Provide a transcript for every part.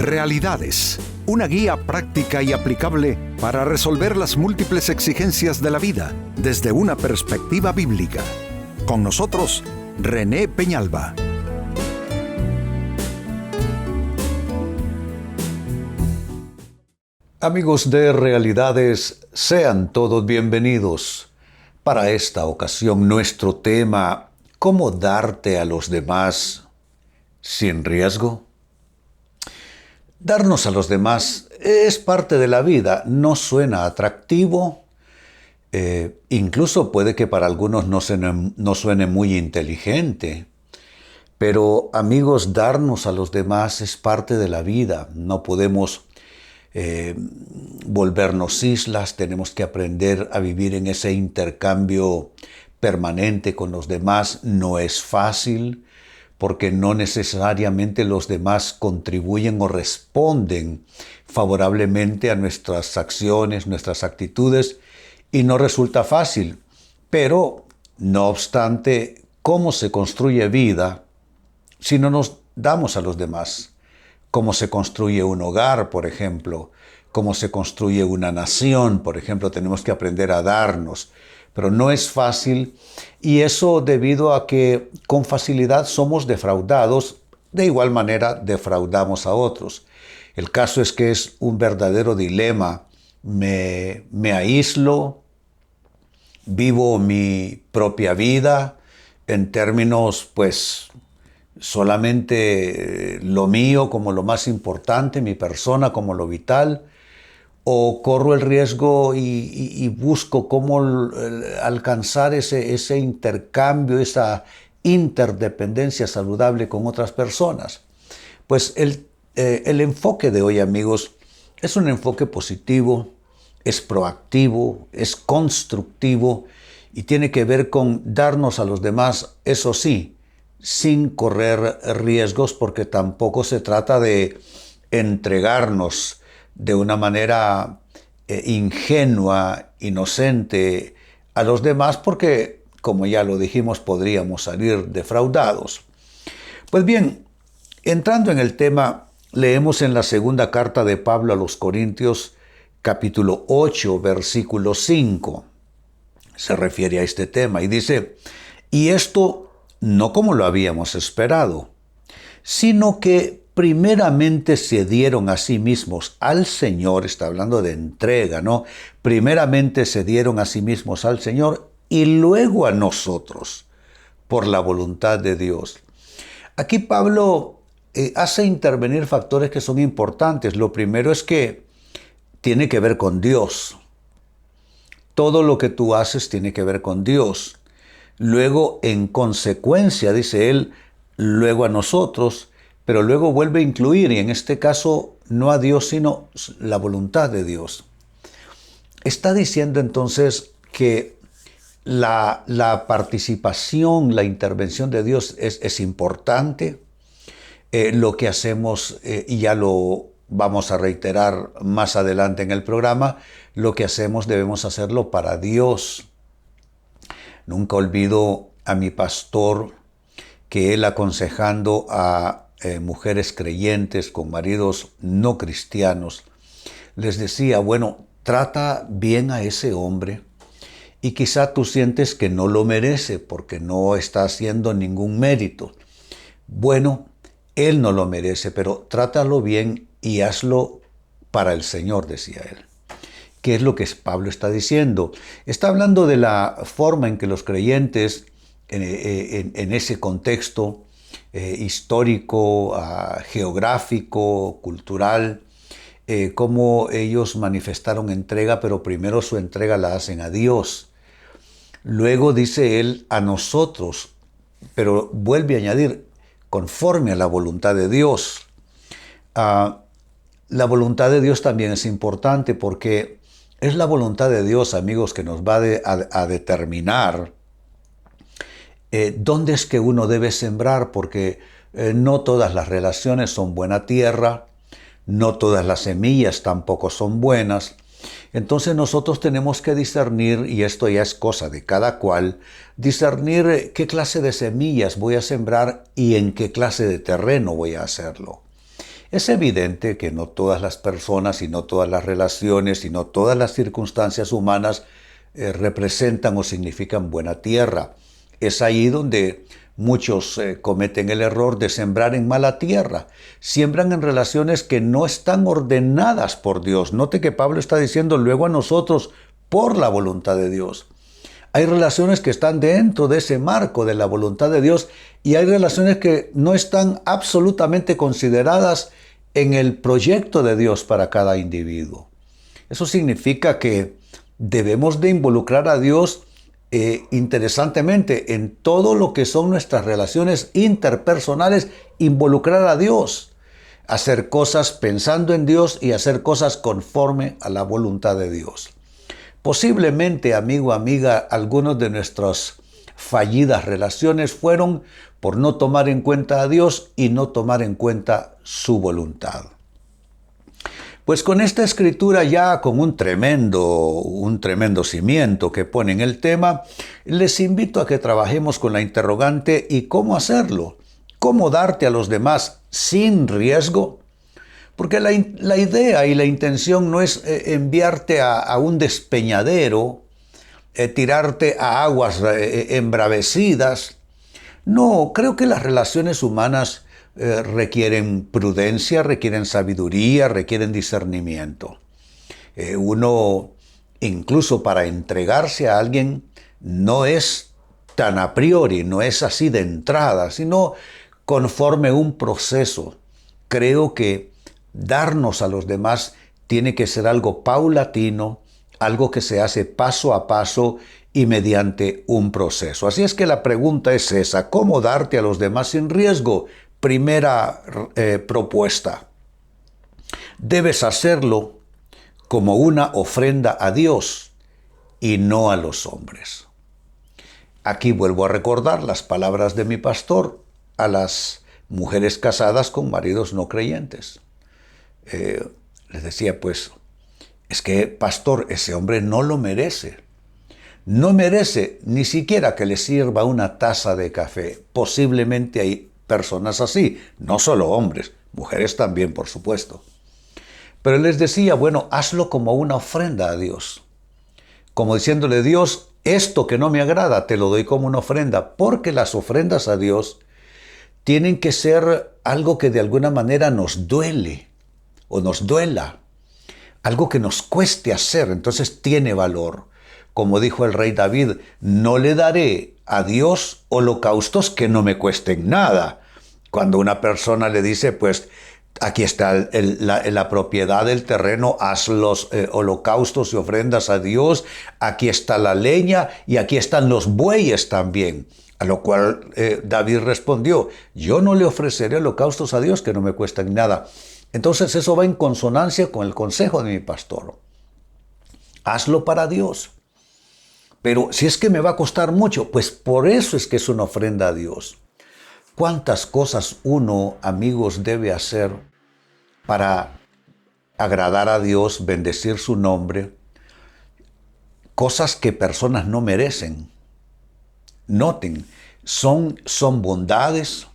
Realidades, una guía práctica y aplicable para resolver las múltiples exigencias de la vida desde una perspectiva bíblica. Con nosotros, René Peñalba. Amigos de Realidades, sean todos bienvenidos. Para esta ocasión, nuestro tema, ¿cómo darte a los demás sin riesgo? Darnos a los demás es parte de la vida, no suena atractivo, incluso puede que para algunos no suene muy inteligente, pero amigos, darnos a los demás es parte de la vida, no podemos volvernos islas, tenemos que aprender a vivir en ese intercambio permanente con los demás, no es fácil, porque no necesariamente los demás contribuyen o responden favorablemente a nuestras acciones, nuestras actitudes, y no resulta fácil. Pero, no obstante, ¿cómo se construye vida si no nos damos a los demás? ¿Cómo se construye un hogar, por ejemplo? ¿Cómo se construye una nación, por ejemplo? Tenemos que aprender a darnos. Pero no es fácil, y eso debido a que con facilidad somos defraudados, de igual manera defraudamos a otros. El caso es que es un verdadero dilema. Me aíslo, vivo mi propia vida en términos, pues, solamente lo mío como lo más importante, mi persona como lo vital, o corro el riesgo y busco cómo alcanzar ese intercambio, esa interdependencia saludable con otras personas. Pues el enfoque de hoy, amigos, es un enfoque positivo, es proactivo, es constructivo y tiene que ver con darnos a los demás, eso sí, sin correr riesgos, porque tampoco se trata de entregarnos de una manera ingenua, inocente a los demás, porque, como ya lo dijimos, podríamos salir defraudados. Pues bien, entrando en el tema, leemos en la segunda carta de Pablo a los Corintios, capítulo 8, versículo 5. Se refiere a este tema y dice, y esto no como lo habíamos esperado, sino que primeramente se dieron a sí mismos al Señor, está hablando de entrega, ¿no? Primeramente se dieron a sí mismos al Señor y luego a nosotros, por la voluntad de Dios. Aquí Pablo hace intervenir factores que son importantes. Lo primero es que tiene que ver con Dios. Todo lo que tú haces tiene que ver con Dios. Luego, en consecuencia, dice él, luego a nosotros, pero luego vuelve a incluir, y en este caso no a Dios, sino la voluntad de Dios. Está diciendo entonces que la participación, la intervención de Dios es importante. Lo que hacemos, y ya lo vamos a reiterar más adelante en el programa, lo que hacemos debemos hacerlo para Dios. Nunca olvido a mi pastor que él aconsejando a mujeres creyentes con maridos no cristianos, les decía, bueno, trata bien a ese hombre y quizá tú sientes que no lo merece porque no está haciendo ningún mérito. Bueno, él no lo merece, pero trátalo bien y hazlo para el Señor, decía él. ¿Qué es lo que Pablo está diciendo? Está hablando de la forma en que los creyentes en ese contexto histórico, geográfico, cultural, cómo ellos manifestaron entrega, pero primero su entrega la hacen a Dios. Luego dice él a nosotros, pero vuelve a añadir, conforme a la voluntad de Dios. La voluntad de Dios también es importante porque es la voluntad de Dios, amigos, que nos va a determinar dónde es que uno debe sembrar, porque no todas las relaciones son buena tierra, no todas las semillas tampoco son buenas. Entonces nosotros tenemos que discernir, y esto ya es cosa de cada cual, discernir qué clase de semillas voy a sembrar y en qué clase de terreno voy a hacerlo. Es evidente que no todas las personas y no todas las relaciones y no todas las circunstancias humanas representan o significan buena tierra. Es ahí donde muchos cometen el error de sembrar en mala tierra. Siembran en relaciones que no están ordenadas por Dios. Note que Pablo está diciendo luego a nosotros por la voluntad de Dios. Hay relaciones que están dentro de ese marco de la voluntad de Dios y hay relaciones que no están absolutamente consideradas en el proyecto de Dios para cada individuo. Eso significa que debemos de involucrar a Dios interesantemente en todo lo que son nuestras relaciones interpersonales, involucrar a Dios, hacer cosas pensando en Dios y hacer cosas conforme a la voluntad de Dios. Posiblemente, amigo, amiga, algunos de nuestras fallidas relaciones fueron por no tomar en cuenta a Dios y no tomar en cuenta su voluntad. Pues con esta escritura ya con un tremendo cimiento que pone en el tema, les invito a que trabajemos con la interrogante ¿y cómo hacerlo? ¿Cómo darte a los demás sin riesgo? Porque la idea y la intención no es enviarte a un despeñadero, tirarte a aguas embravecidas. No, creo que las relaciones humanas requieren prudencia, requieren sabiduría, requieren discernimiento. Uno, incluso para entregarse a alguien, no es tan a priori, no es así de entrada, sino conforme un proceso. Creo que darnos a los demás tiene que ser algo paulatino, algo que se hace paso a paso y mediante un proceso. Así es que la pregunta es esa, ¿cómo darte a los demás sin riesgo? Primera propuesta, debes hacerlo como una ofrenda a Dios y no a los hombres. Aquí vuelvo a recordar las palabras de mi pastor a las mujeres casadas con maridos no creyentes. Les decía, pues, es que, pastor, ese hombre no lo merece. No merece ni siquiera que le sirva una taza de café. Posiblemente hay personas así, no solo hombres, mujeres también, por supuesto. Pero les decía, bueno, hazlo como una ofrenda a Dios. Como diciéndole, Dios, esto que no me agrada, te lo doy como una ofrenda, porque las ofrendas a Dios tienen que ser algo que de alguna manera nos duele o nos duela, algo que nos cueste hacer, entonces tiene valor. Como dijo el rey David, no le daré a Dios holocaustos que no me cuesten nada. Cuando una persona le dice, pues aquí está la propiedad del terreno, haz los holocaustos y ofrendas a Dios, aquí está la leña y aquí están los bueyes también. A lo cual David respondió, yo no le ofreceré holocaustos a Dios que no me cuesten nada. Entonces eso va en consonancia con el consejo de mi pastor. Hazlo para Dios. Pero si es que me va a costar mucho, pues por eso es que es una ofrenda a Dios. ¿Cuántas cosas uno, amigos, debe hacer para agradar a Dios, bendecir su nombre? Cosas que personas no merecen. Noten, son bondades,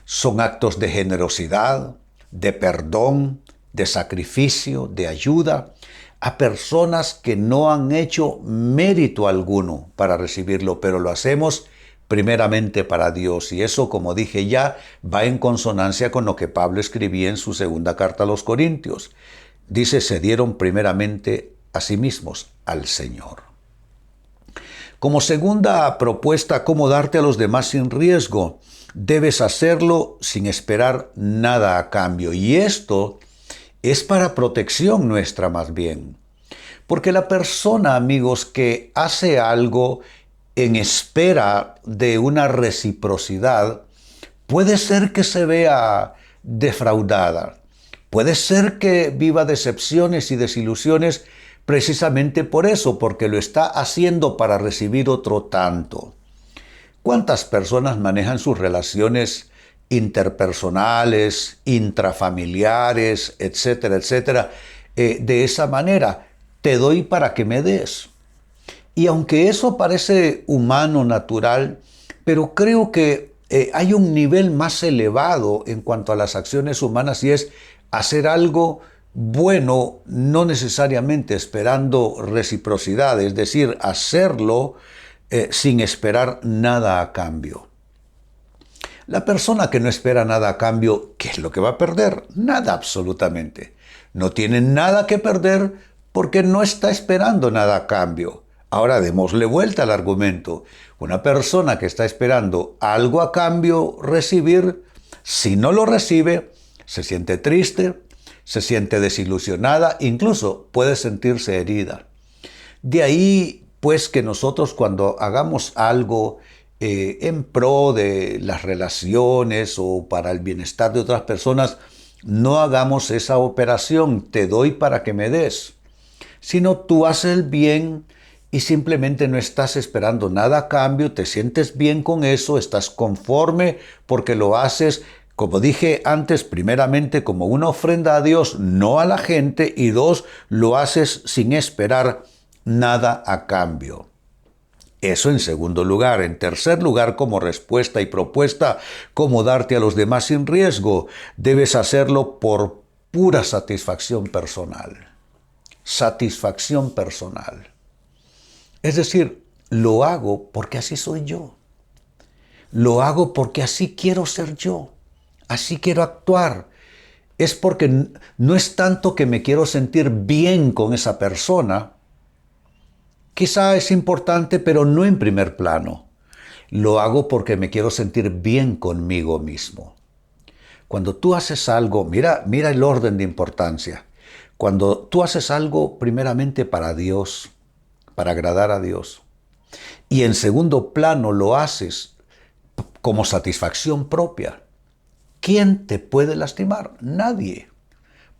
son actos de generosidad, de perdón, de sacrificio, de ayuda a personas que no han hecho mérito alguno para recibirlo, pero lo hacemos primeramente para Dios. Y eso, como dije ya, va en consonancia con lo que Pablo escribía en su segunda carta a los Corintios. Dice, se dieron primeramente a sí mismos al Señor. Como segunda propuesta, cómo darte a los demás sin riesgo, debes hacerlo sin esperar nada a cambio. Y esto es para protección nuestra más bien. Porque la persona, amigos, que hace algo en espera de una reciprocidad, puede ser que se vea defraudada. Puede ser que viva decepciones y desilusiones precisamente por eso, porque lo está haciendo para recibir otro tanto. ¿Cuántas personas manejan sus relaciones interpersonales, intrafamiliares, etcétera, etcétera, de esa manera? Te doy para que me des. Y aunque eso parece humano, natural, pero creo que hay un nivel más elevado en cuanto a las acciones humanas y es hacer algo bueno, no necesariamente esperando reciprocidad, es decir, hacerlo sin esperar nada a cambio. La persona que no espera nada a cambio, ¿qué es lo que va a perder? Nada, absolutamente. No tiene nada que perder porque no está esperando nada a cambio. Ahora démosle vuelta al argumento. Una persona que está esperando algo a cambio recibir, si no lo recibe, se siente triste, se siente desilusionada, incluso puede sentirse herida. De ahí, pues, que nosotros cuando hagamos algo en pro de las relaciones o para el bienestar de otras personas, no hagamos esa operación, te doy para que me des, sino tú haces el bien y simplemente no estás esperando nada a cambio, te sientes bien con eso, estás conforme porque lo haces, como dije antes, primeramente como una ofrenda a Dios, no a la gente, y dos, lo haces sin esperar nada a cambio. Eso en segundo lugar. En tercer lugar, como respuesta y propuesta, cómo darte a los demás sin riesgo, debes hacerlo por pura satisfacción personal. Satisfacción personal. Es decir, lo hago porque así soy yo. Lo hago porque así quiero ser yo. Así quiero actuar. Es porque no es tanto que me quiero sentir bien con esa persona. Quizá es importante, pero no en primer plano. Lo hago porque me quiero sentir bien conmigo mismo. Cuando tú haces algo, mira el orden de importancia. Cuando tú haces algo primeramente para Dios, para agradar a Dios, y en segundo plano lo haces como satisfacción propia, ¿quién te puede lastimar? Nadie.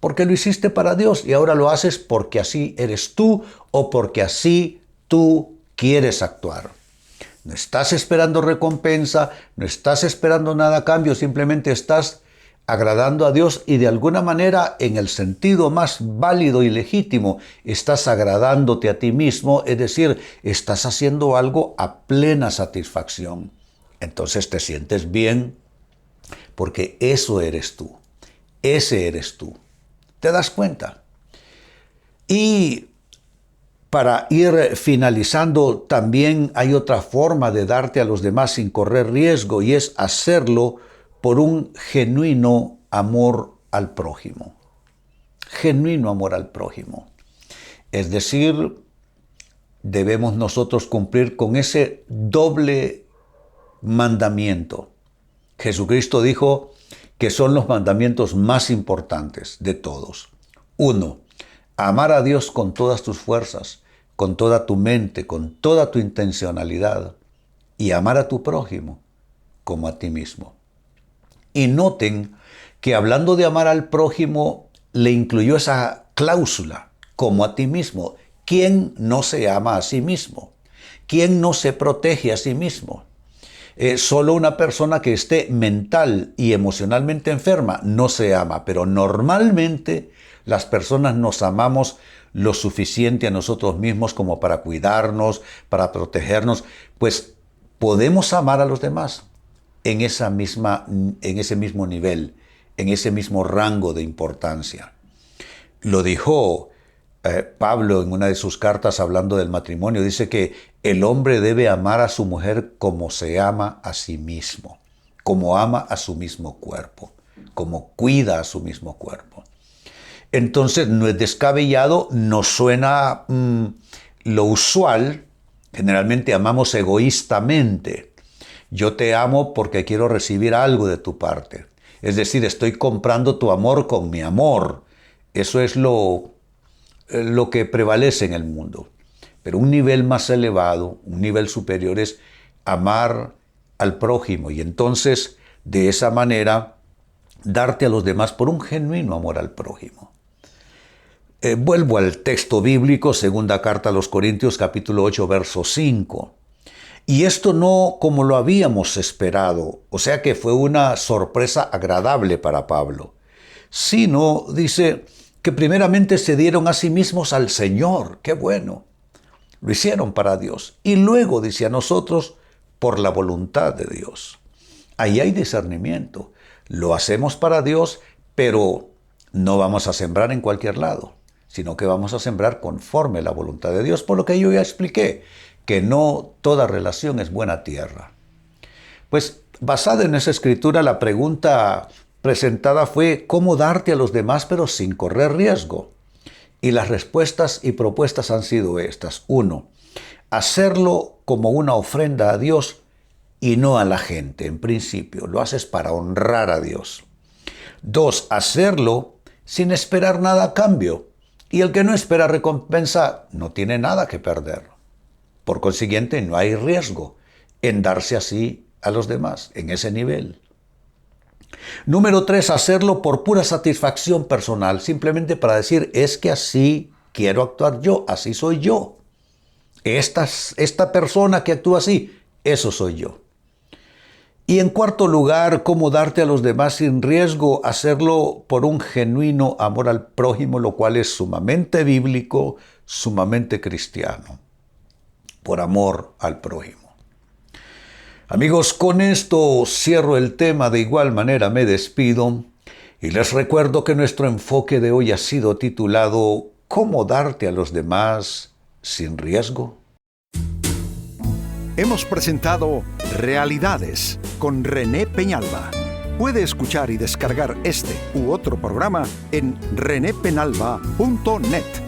Porque lo hiciste para Dios y ahora lo haces porque así eres tú o porque así tú quieres actuar. No estás esperando recompensa, no estás esperando nada a cambio, simplemente estás agradando a Dios y de alguna manera, en el sentido más válido y legítimo, estás agradándote a ti mismo, es decir, estás haciendo algo a plena satisfacción. Entonces te sientes bien porque eso eres tú, ese eres tú. ¿Te das cuenta? Y para ir finalizando, también hay otra forma de darte a los demás sin correr riesgo y es hacerlo por un genuino amor al prójimo. Genuino amor al prójimo. Es decir, debemos nosotros cumplir con ese doble mandamiento. Jesucristo dijo que son los mandamientos más importantes de todos. 1. Amar a Dios con todas tus fuerzas, con toda tu mente, con toda tu intencionalidad, y amar a tu prójimo como a ti mismo. Y noten que hablando de amar al prójimo, le incluyó esa cláusula, como a ti mismo. ¿Quién no se ama a sí mismo? ¿Quién no se protege a sí mismo? Solo una persona que esté mental y emocionalmente enferma no se ama, pero normalmente las personas nos amamos lo suficiente a nosotros mismos como para cuidarnos, para protegernos, pues podemos amar a los demás en ese mismo nivel, en ese mismo rango de importancia. Lo dijo Pablo en una de sus cartas hablando del matrimonio, dice que el hombre debe amar a su mujer como se ama a sí mismo, como ama a su mismo cuerpo, como cuida a su mismo cuerpo. Entonces no es descabellado, nos suena lo usual. Generalmente amamos egoístamente. Yo te amo porque quiero recibir algo de tu parte. Es decir, estoy comprando tu amor con mi amor. Eso es lo que prevalece en el mundo. Pero un nivel más elevado, un nivel superior es amar al prójimo y entonces de esa manera darte a los demás por un genuino amor al prójimo. Vuelvo al texto bíblico, segunda carta a los Corintios, capítulo 8, verso 5. Y esto no como lo habíamos esperado, o sea que fue una sorpresa agradable para Pablo, sino, dice, que primeramente se dieron a sí mismos al Señor. ¡Qué bueno! Lo hicieron para Dios. Y luego, dice, a nosotros, por la voluntad de Dios. Ahí hay discernimiento. Lo hacemos para Dios, pero no vamos a sembrar en cualquier lado, sino que vamos a sembrar conforme a la voluntad de Dios, por lo que yo ya expliqué, que no toda relación es buena tierra. Pues basada en esa escritura, la pregunta presentada fue ¿cómo darte a los demás pero sin correr riesgo? Y las respuestas y propuestas han sido estas. 1. Hacerlo como una ofrenda a Dios y no a la gente. En principio, lo haces para honrar a Dios. 2. Hacerlo sin esperar nada a cambio. Y el que no espera recompensa no tiene nada que perder. Por consiguiente, no hay riesgo en darse así a los demás, en ese nivel. Número 3, hacerlo por pura satisfacción personal, simplemente para decir, es que así quiero actuar yo, así soy yo. Esta persona que actúa así, eso soy yo. Y en cuarto lugar, cómo darte a los demás sin riesgo, hacerlo por un genuino amor al prójimo, lo cual es sumamente bíblico, sumamente cristiano. Por amor al prójimo. Amigos, con esto cierro el tema, de igual manera me despido y les recuerdo que nuestro enfoque de hoy ha sido titulado ¿Cómo darte a los demás sin riesgo? Hemos presentado Realidades con René Peñalba. Puede escuchar y descargar este u otro programa en renépenalba.net.